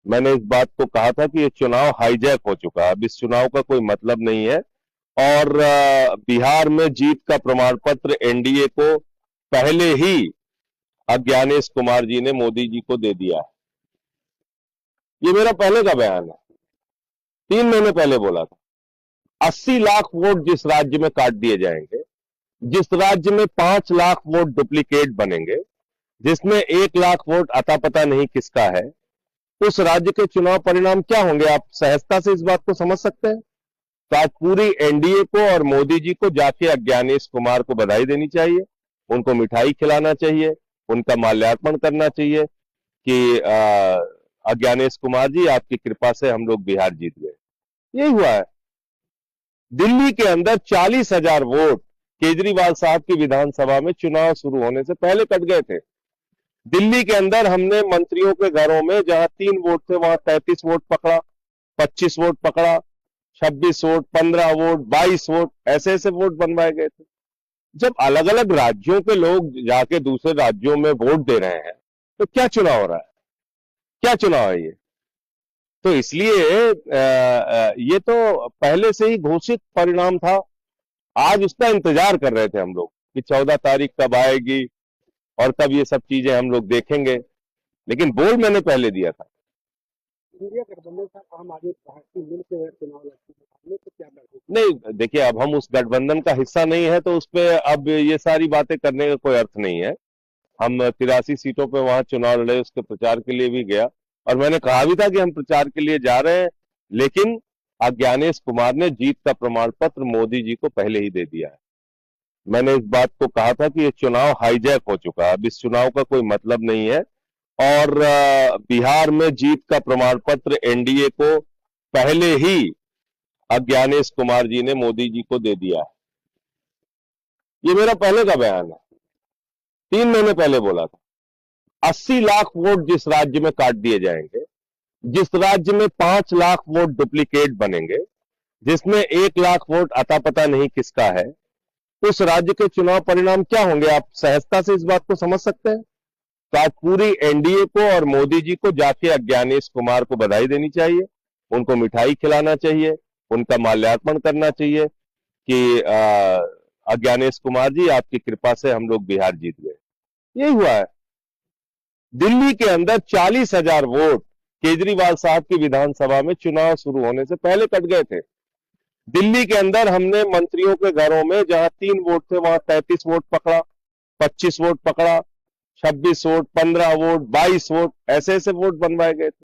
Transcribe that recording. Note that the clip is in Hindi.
मैंने इस बात को कहा था कि ये चुनाव हाईजैक हो चुका है, अब इस चुनाव का कोई मतलब नहीं है। और बिहार में जीत का प्रमाण पत्र एनडीए को पहले ही ज्ञानेश कुमार जी ने मोदी जी को दे दिया है। ये मेरा पहले का बयान है, 3 महीने पहले बोला था। 80 लाख वोट जिस राज्य में काट दिए जाएंगे, जिस राज्य में 5 लाख वोट डुप्लीकेट बनेंगे, जिसमें 1 लाख वोट अता पता नहीं किसका है, उस राज्य के चुनाव परिणाम क्या होंगे? आप सहजता से इस बात को समझ सकते हैं। तो आज पूरी एनडीए को और मोदी जी को जाके अज्ञानेश कुमार को बधाई देनी चाहिए, उनको मिठाई खिलाना चाहिए, उनका माल्यार्पण करना चाहिए कि अज्ञानेश कुमार जी, आपकी कृपा से हम लोग बिहार जीत गए। यही हुआ है। दिल्ली के अंदर 40,000 वोट केजरीवाल साहब की विधानसभा में चुनाव शुरू होने से पहले कट गए थे। दिल्ली के अंदर हमने मंत्रियों के घरों में जहां 3 वोट थे वहां 33 वोट पकड़ा, 25 वोट पकड़ा, 26 वोट, 15 वोट, 22 वोट, ऐसे ऐसे वोट बनवाए गए थे। जब अलग अलग राज्यों के लोग जाके दूसरे राज्यों में वोट दे रहे हैं तो क्या चुनाव हो रहा है? क्या चुनाव है ये? तो इसलिए ये तो पहले से ही घोषित परिणाम था। आज उसका इंतजार कर रहे थे हम लोग कि 14 तारीख कब आएगी और कब ये सब चीजें हम लोग देखेंगे, लेकिन बोल मैंने पहले दिया था। इंडिया गठबंधन साहब हम आगे पार्टी मिलकर चुनाव लड़ती है तो क्या डर है? नहीं, देखिए, अब हम उस गठबंधन का हिस्सा नहीं है तो उस पर अब ये सारी बातें करने का कोई अर्थ नहीं है। हम 83 सीटों पे वहां चुनाव लड़े, उसके प्रचार के लिए भी गया और मैंने कहा भी था कि हम प्रचार के लिए जा रहे हैं, लेकिन ज्ञानेश कुमार ने जीत का प्रमाण पत्र मोदी जी को पहले ही दे दिया है। मैंने इस बात को कहा था कि ये चुनाव हाईजैक हो चुका है, अब इस चुनाव का कोई मतलब नहीं है। और बिहार में जीत का प्रमाण पत्र एनडीए को पहले ही ज्ञानेश कुमार जी ने मोदी जी को दे दिया है। ये मेरा पहले का बयान है, 3 महीने पहले बोला था। 80 लाख वोट जिस राज्य में काट दिए जाएंगे, जिस राज्य में 5 लाख वोट डुप्लीकेट बनेंगे, जिसमें 1 लाख वोट अता पता नहीं किसका है, उस राज्य के चुनाव परिणाम क्या होंगे? आप सहजता से इस बात को समझ सकते हैं। तो आज पूरी एनडीए को और मोदी जी को जाके अज्ञानेश कुमार को बधाई देनी चाहिए, उनको मिठाई खिलाना चाहिए, उनका माल्यार्पण करना चाहिए कि अज्ञानेश कुमार जी, आपकी कृपा से हम लोग बिहार जीत गए। यही हुआ है। दिल्ली के अंदर 40,000 वोट केजरीवाल साहब की विधानसभा में चुनाव शुरू होने से पहले कट गए थे। दिल्ली के अंदर हमने मंत्रियों के घरों में जहां 3 वोट थे वहां 33 वोट पकड़ा, 25 वोट पकड़ा, 26 वोट, 15 वोट, 22 वोट, ऐसे ऐसे वोट बनवाए गए थे।